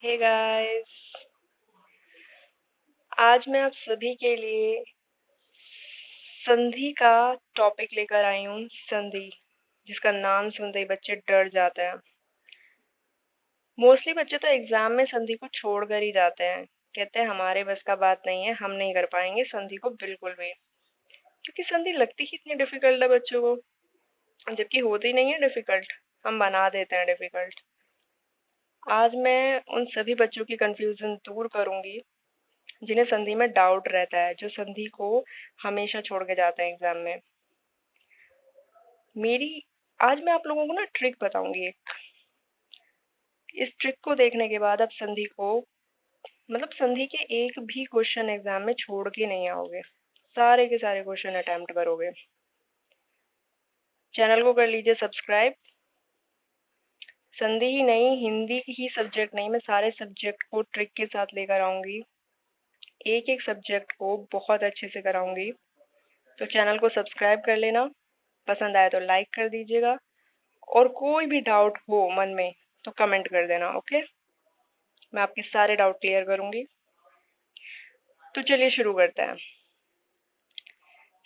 Hey guys. आज मैं आप सभी के लिए संधि का टॉपिक लेकर आई हूँ। संधि, जिसका नाम सुनते ही बच्चे डर जाते हैं। मोस्टली बच्चे तो एग्जाम में संधि को छोड़कर ही जाते हैं। कहते हैं हमारे बस का बात नहीं है, हम नहीं कर पाएंगे संधि को बिल्कुल भी, क्योंकि संधि लगती ही इतनी डिफिकल्ट है बच्चों को, जबकि होती नहीं है डिफिकल्ट। हम बना देते हैं डिफिकल्ट। आज मैं उन सभी बच्चों की कंफ्यूजन दूर करूंगी जिन्हें संधि में डाउट रहता है, जो संधि को हमेशा छोड़ के जाते हैं एग्जाम में। मेरी आज मैं आप लोगों को ना ट्रिक बताऊंगी एक। इस ट्रिक को देखने के बाद आप संधि को, मतलब संधि के एक भी क्वेश्चन एग्जाम में छोड़ के नहीं आओगे, सारे के सारे क्वेश्चन अटेम्प्ट करोगे। चैनल को कर लीजिए सब्सक्राइब। संधि ही नहीं, हिंदी ही सब्जेक्ट नहीं, मैं सारे सब्जेक्ट को ट्रिक के साथ लेकर आऊंगी। एक एक सब्जेक्ट को बहुत अच्छे से कराऊंगी। तो चैनल को सब्सक्राइब कर लेना, पसंद आए तो लाइक कर दीजिएगा, और कोई भी डाउट हो मन में तो कमेंट कर देना। ओके, मैं आपके सारे डाउट क्लियर करूंगी। तो चलिए शुरू करते हैं।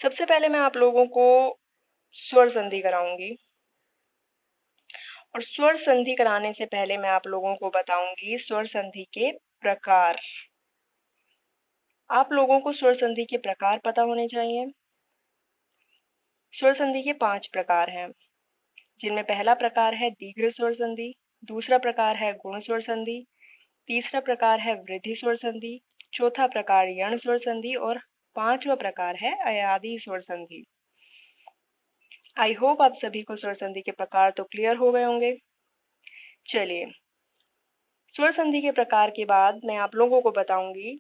सबसे पहले मैं आप लोगों को स्वर संधि कराऊंगी, और स्वर संधि कराने से पहले मैं आप लोगों को बताऊंगी स्वर संधि के प्रकार। आप लोगों को स्वर संधि के प्रकार पता होने चाहिए। स्वर संधि के 5 प्रकार हैं, जिनमें पहला प्रकार है दीर्घ स्वर संधि, दूसरा प्रकार है गुण स्वर संधि, तीसरा प्रकार है वृद्धि स्वर संधि, चौथा प्रकार यण स्वर संधि, और पांचवा प्रकार है अयादी स्वर संधि। आई होप आप सभी को स्वर संधि के प्रकार तो क्लियर हो गए होंगे। चलिए, स्वर संधि के प्रकार के बाद मैं आप लोगों को बताऊंगी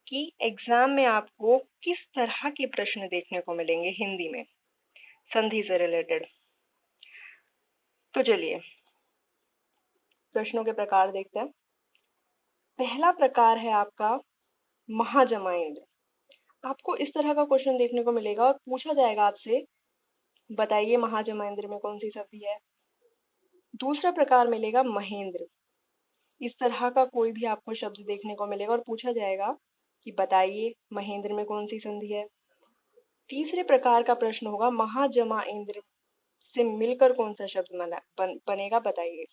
कि एग्जाम में आपको किस तरह के प्रश्न देखने को मिलेंगे हिंदी में संधि से रिलेटेड। तो चलिए प्रश्नों के प्रकार देखते हैं। पहला प्रकार है आपका महाजमाइंद्र। आपको इस तरह का क्वेश्चन देखने को मिलेगा और पूछा जाएगा आपसे, बताइए महाजमाइंद्र में कौन सी संधि है। दूसरा प्रकार मिलेगा महेंद्र। इस तरह का कोई भी आपको शब्द देखने को मिलेगा और पूछा जाएगा कि बताइए महेंद्र में कौन सी संधि है। तीसरे प्रकार का प्रश्न होगा महाजमा इंद्र से मिलकर कौन सा शब्द बनेगा, बताइए।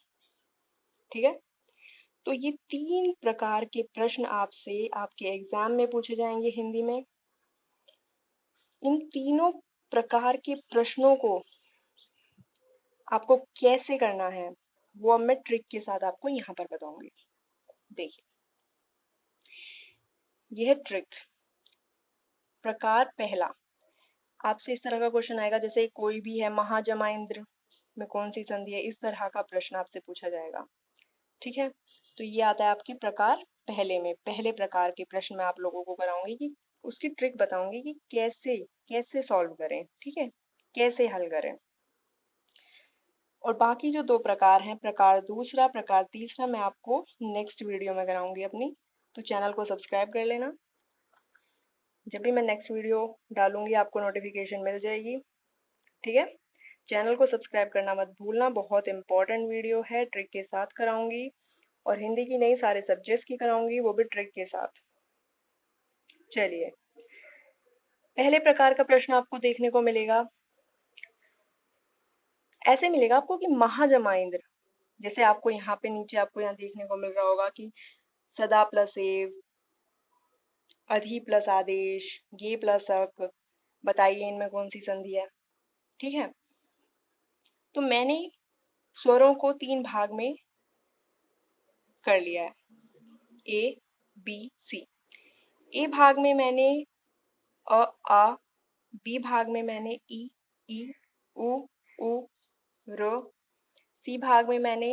ठीक है, तो ये 3 प्रकार के प्रश्न आपसे आपके एग्जाम में पूछे जाएंगे हिंदी में। इन तीनों प्रकार के प्रश्नों को आपको कैसे करना है वो अब मैं ट्रिक के साथ आपको यहाँ पर बताऊंगी। देखिए, यह ट्रिक प्रकार पहला, आपसे इस तरह का क्वेश्चन आएगा जैसे कोई भी है महाजमा इंद्र में कौन सी संधि है, इस तरह का प्रश्न आपसे पूछा जाएगा। ठीक है, तो ये आता है आपके प्रकार पहले में। पहले प्रकार के प्रश्न मैं आप लोगों को कराऊंगी कि उसकी ट्रिक बताऊंगी कि कैसे कैसे सॉल्व करें, ठीक है, कैसे हल करें। और बाकी जो 2 प्रकार हैं, प्रकार दूसरा प्रकार तीसरा, मैं आपको नेक्स्ट वीडियो में कराऊंगी अपनी। तो चैनल को सब्सक्राइब कर लेना, जब भी मैं नेक्स्ट वीडियो डालूंगी आपको नोटिफिकेशन मिल जाएगी। ठीक है, चैनल को सब्सक्राइब करना मत भूलना, बहुत इंपॉर्टेंट वीडियो है, ट्रिक के साथ कराऊंगी। और हिंदी की नहीं, सारे सब्जेक्ट्स की कराऊंगी, वो भी ट्रिक के साथ। चलिए, पहले प्रकार का प्रश्न आपको देखने को मिलेगा, ऐसे मिलेगा आपको कि महाजमा इंद्र। जैसे आपको यहाँ पे नीचे आपको यहाँ देखने को मिल रहा होगा कि सदा प्लस एव, अधि प्लस आदेश, गे प्लस अक, बताइए इनमें कौन सी संधि है। ठीक है, तो मैंने स्वरों को 3 भाग में कर लिया है, ए बी सी। ए भाग में मैंने अ आ, बी भाग में मैंने ई उ ऊ र, सी भाग में मैंने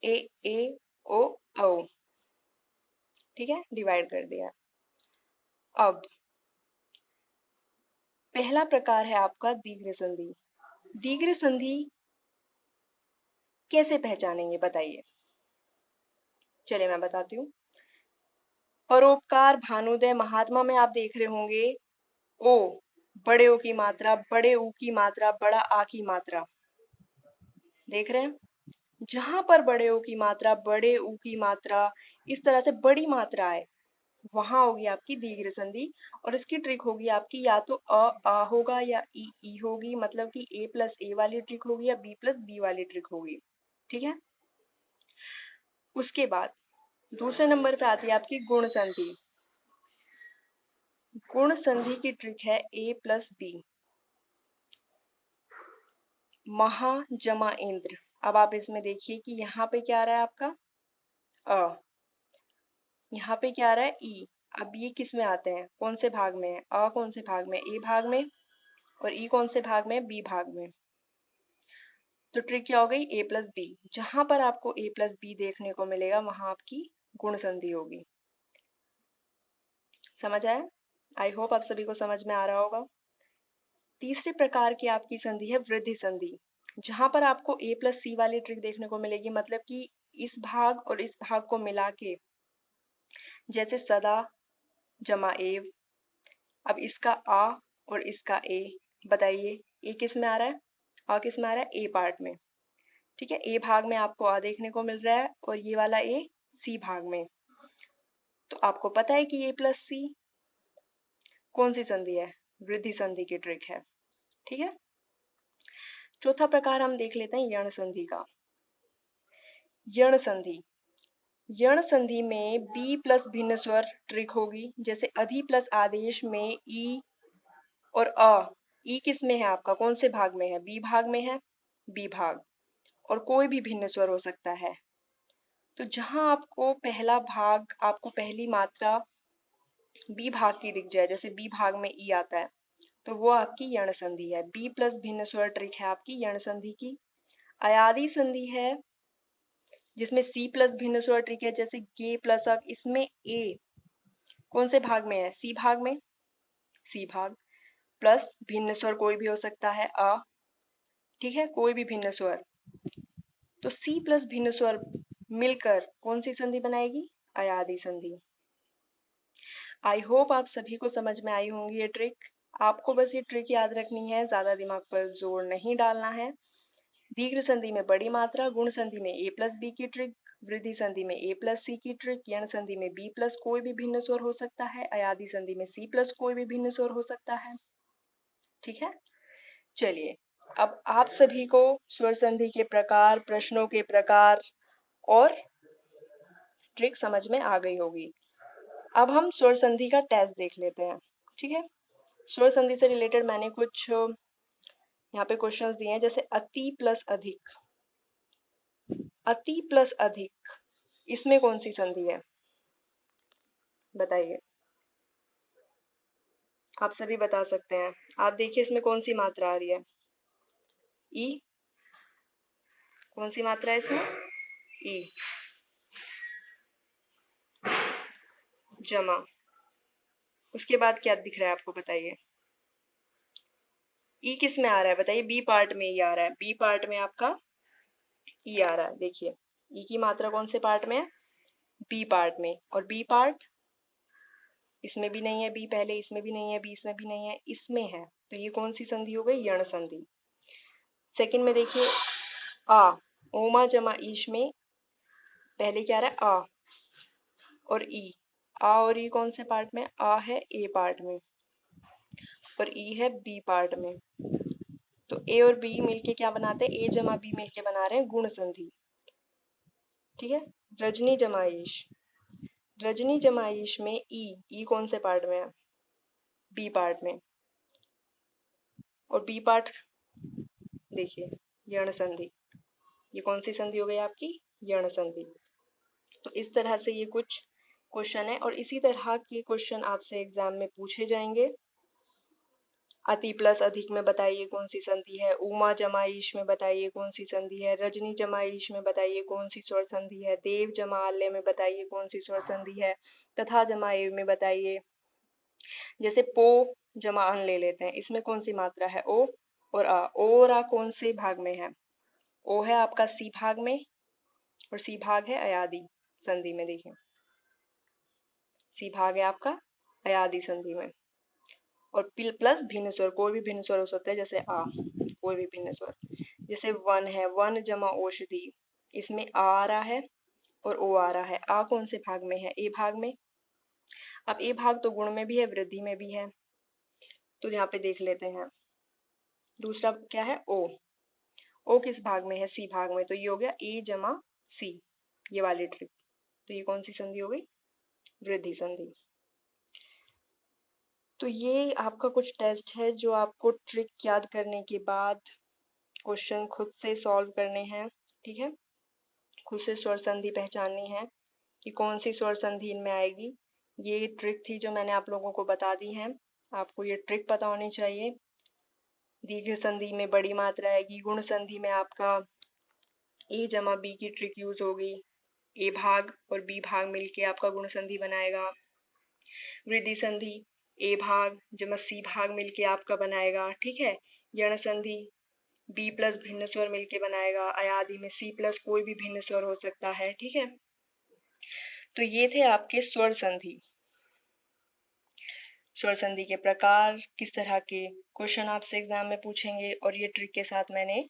ए ओ औ। ठीक है, डिवाइड कर दिया। अब पहला प्रकार है आपका दीर्घ संधि। दीर्घ संधि कैसे पहचानेंगे, बताइए। चलिए मैं बताती हूँ। परोपकार, भानुदय, महात्मा में आप देख रहे होंगे ओ, बड़े ओ की मात्रा, बड़े ऊ की मात्रा, बड़ा आ की मात्रा, देख रहे हैं। जहां पर बड़े ओ की मात्रा, बड़े ऊ की मात्रा, इस तरह से बड़ी मात्रा है, वहां होगी आपकी दीर्घ संधि। और इसकी ट्रिक होगी आपकी या तो आ होगा या ई होगी, मतलब कि ए प्लस ए वाली ट्रिक होगी या बी प्लस बी वाली ट्रिक होगी। ठीक है। उसके बाद दूसरे नंबर पे आती है आपकी गुण संधि। गुण संधि की ट्रिक है ए प्लस बी, महा जमा इंद्र। अब आप इसमें देखिए कि यहाँ पे क्या आ रहा है आपका अ, यहाँ पे क्या आ रहा है ई। अब ये किस में आते हैं, कौन से भाग में है, अ कौन से भाग में, ए भाग में, और ई कौन से भाग में, बी भाग में। तो ट्रिक क्या हो गई, ए प्लस बी। जहां पर आपको ए प्लस बी देखने को मिलेगा वहां आपकी गुण संधि होगी। समझ आया? आई होप आप सभी को समझ में आ रहा होगा। तीसरे प्रकार की आपकी संधि है वृद्धि संधि। जहां पर आपको ए प्लस सी वाली ट्रिक देखने को मिलेगी, मतलब कि इस भाग और इस भाग को मिला के, जैसे सदा जमा एव। अब इसका आ और इसका ए, बताइए ए किस में आ रहा है, आ किस में आ रहा है, ए पार्ट में। ठीक है, ए भाग में आपको आ देखने को मिल रहा है और ये वाला ए सी भाग में। तो आपको पता है कि ए प्लस सी कौन सी संधि है, वृद्धि संधि की ट्रिक है। ठीक है। चौथा प्रकार हम देख लेते हैं यण संधि का। यण संधि, यण संधि में बी प्लस भिन्न स्वर ट्रिक होगी। जैसे अधि प्लस आदेश में ई और अ, ई किस में है आपका, कौन से भाग में है, बी भाग में है, बी भाग, और कोई भी भिन्न स्वर हो सकता है। तो जहां आपको पहला भाग, आपको पहली मात्रा बी भाग की दिख जाए, जैसे बी भाग में ई आता है, तो वो आपकी यण संधि है। बी प्लस भिन्न स्वर ट्रिक है आपकी यण संधि की। अयादि संधि है जिसमें सी प्लस भिन्न स्वर ट्रिक है, जैसे गे प्लस अक, इसमें ए कौन से भाग में है, सी भाग में, सी भाग, प्लस भिन्न स्वर कोई भी हो सकता है अ। ठीक है, कोई भी भिन्न स्वर। तो सी प्लस भिन्न स्वर मिलकर कौन सी संधि बनाएगी, अयादि संधि। आई होप आप सभी को समझ में आई होंगी ये ट्रिक। आपको बस ये ट्रिक याद रखनी है, ज्यादा दिमाग पर जोर नहीं डालना है। दीर्घ संधि में बड़ी मात्रा, गुण संधि में ए प्लस बी की ट्रिक, वृद्धि संधि में ए प्लस सी की ट्रिक, यण संधि में बी प्लस कोई भी भिन्न स्वर हो सकता है, अयादि संधि में सी प्लस कोई भी भिन्न स्वर हो सकता है। ठीक है। चलिए, अब आप सभी को स्वर संधि के प्रकार, प्रश्नों के प्रकार और ट्रिक समझ में आ गई होगी। अब हम स्वर संधि का टेस्ट देख लेते हैं। ठीक है। स्वर संधि से रिलेटेड मैंने कुछ यहाँ पे क्वेश्चंस दिए हैं, जैसे अति प्लस अधिक। अति प्लस अधिक, इसमें कौन सी संधि है, बताइए। आप सभी बता सकते हैं। आप देखिए इसमें कौन सी मात्रा आ रही है, ई, कौन सी मात्रा है इसमें, ई, जमा। उसके बाद क्या दिख रहा है आपको, बताइए। ई किस में आ रहा है, बताइए, बी पार्ट में ई आ रहा है, बी पार्ट में आपका ई आ रहा है। देखिए ई की मात्रा कौन से पार्ट में है, बी पार्ट में, और बी पार्ट इसमें भी नहीं है, बी पहले इसमें भी नहीं है, बी इसमें भी नहीं है, इसमें है। तो ये कौन सी संधि हो गई, यण संधि। सेकंड में देखिए आ, ओमा जमा ईश में पहले क्या आ रहा है आ और ई। आ और ई कौन से पार्ट में, आ है ए पार्ट में और ई है बी पार्ट में। तो ए और बी मिलके क्या बनाते हैं, ए जमा बी मिलके बना रहे हैं गुण संधि। ठीक है। रजनी जमाइश, रजनी जमाइश में ई कौन से पार्ट में है, बी पार्ट में, और बी पार्ट देखिए यण संधि। ये कौन सी संधि हो गई आपकी, यण संधि। तो इस तरह से ये कुछ क्वेश्चन है, और इसी तरह के क्वेश्चन आपसे एग्जाम में पूछे जाएंगे। अति प्लस अधिक में बताइए कौन सी संधि है, उमा जमा ईश में बताइए कौन सी संधि है, रजनी जमा ईश में बताइए कौन सी स्वर संधि है, देव जमा आल्य में बताइए कौन सी स्वर संधि है, तथा जमा एव में बताइए। जैसे पो जमा अन ले लेते हैं, इसमें कौन सी मात्रा है, ओ और आ। ओ और आ कौन से भाग में है, ओ है आपका सी भाग में और सी भाग है अयादि संधि में। देखिए सी भाग है आपका अयादि संधि में। और प्लस भिन्न स्वर, कोई भी भिन्न स्वर हो सकता है, जैसे आ, कोई भी भिन्न स्वर। जैसे वन है, वन जमा औषधि, इसमें आ रहा है और ओ आ रहा है। आ कौन से भाग में है? ए भाग में। अब ए भाग तो गुण में भी है, वृद्धि में भी है, तो यहाँ पे देख लेते हैं। दूसरा क्या है? ओ। ओ किस भाग में है? सी भाग में, तो ये हो गया ए जमा सी, ये वाली ट्रिक। तो ये कौन सी संधि हो गई? वृद्धि संधि। तो ये आपका कुछ टेस्ट है जो आपको ट्रिक याद करने के बाद क्वेश्चन खुद से सॉल्व करने हैं, ठीक है। खुद से स्वर संधि पहचाननी है कि कौन सी स्वर संधि इनमें आएगी। ये ट्रिक थी जो मैंने आप लोगों को बता दी है। आपको ये ट्रिक पता होनी चाहिए। दीर्घ संधि में बड़ी मात्रा आएगी, गुण संधि में आपका ए जमा बी की ट्रिक यूज होगी। ए भाग और बी भाग मिलके आपका गुण संधि बनाएगा। वृद्धि संधि ए भाग जमा सी भाग मिलके आपका बनाएगा, ठीक है। यण संधि बी प्लस भिन्न स्वर मिलके बनाएगा। अयादि में सी प्लस कोई भी भिन्न स्वर हो सकता है, ठीक है। तो ये थे आपके स्वर संधि। स्वर संधि के प्रकार, किस तरह के क्वेश्चन आपसे एग्जाम में पूछेंगे, और ये ट्रिक के साथ मैंने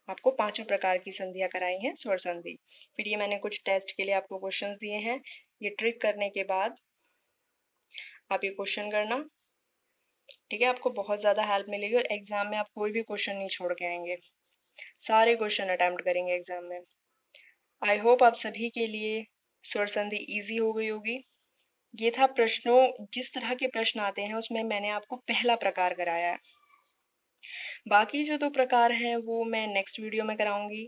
आपको 5 प्रकार की संधियां कराई हैं स्वर संधि। फिर ये मैंने कुछ टेस्ट के लिए आपको क्वेश्चंस दिए हैं। ये ट्रिक करने के बाद आप ये क्वेश्चन करना, ठीक है। आपको बहुत ज्यादा हेल्प मिलेगी और एग्जाम में आप कोई भी क्वेश्चन नहीं छोड़ के आएंगे, सारे क्वेश्चन अटेम्प्ट करेंगे एग्जाम में। आई होप आप सभी के लिए स्वर संधि इजी हो गई होगी। ये था प्रश्नों, जिस तरह के प्रश्न आते हैं उसमें मैंने आपको पहला प्रकार कराया है। बाकी जो 2 प्रकार हैं वो मैं नेक्स्ट वीडियो में कराऊंगी,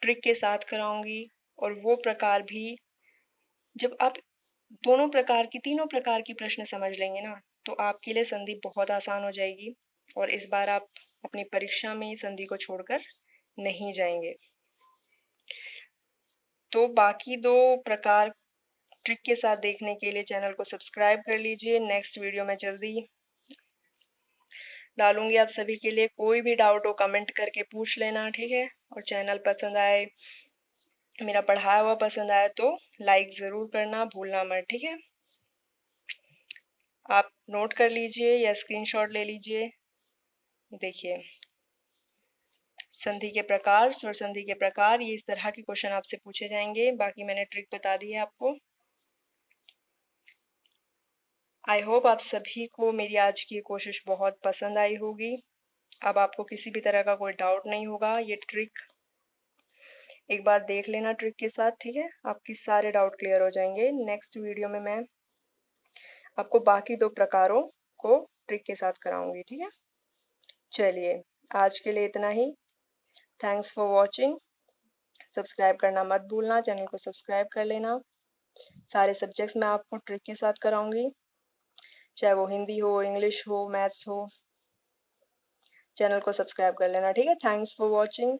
ट्रिक के साथ कराऊंगी। और वो प्रकार भी जब आप दोनों प्रकार की, तीनों प्रकार की प्रश्न समझ लेंगे ना, तो आपके लिए संधि बहुत आसान हो जाएगी और इस बार आप अपनी परीक्षा में संधि को छोड़कर नहीं जाएंगे। तो बाकी 2 प्रकार ट्रिक के साथ देखने के लिए चैनल को सब्सक्राइब कर लीजिए। नेक्स्ट वीडियो में जल्दी डालूंगी आप सभी के लिए। कोई भी डाउट हो कमेंट करके पूछ लेना, ठीक है। और चैनल पसंद आए, मेरा पढ़ाया हुआ पसंद आए तो लाइक जरूर करना भूलना मत, ठीक है। आप नोट कर लीजिए या स्क्रीनशॉट ले लीजिए। देखिए, संधि के प्रकार, स्वर संधि के प्रकार, ये इस तरह के क्वेश्चन आपसे पूछे जाएंगे। बाकी मैंने ट्रिक बता दी है आपको। आई होप आप सभी को मेरी आज की कोशिश बहुत पसंद आई होगी। अब आपको किसी भी तरह का कोई डाउट नहीं होगा। ये ट्रिक एक बार देख लेना ट्रिक के साथ, ठीक है। आपके सारे डाउट क्लियर हो जाएंगे। नेक्स्ट वीडियो में मैं आपको बाकी 2 प्रकारों को ट्रिक के साथ कराऊंगी, ठीक है। चलिए, आज के लिए इतना ही। Thanks for watching. सब्सक्राइब करना मत भूलना, चैनल को सब्सक्राइब कर लेना। सारे सब्जेक्ट्स मैं आपको ट्रिक के साथ कराऊंगी, चाहे वो हिंदी हो, इंग्लिश हो, मैथ्स हो। चैनल को सब्सक्राइब कर लेना, ठीक है। Thanks for watching.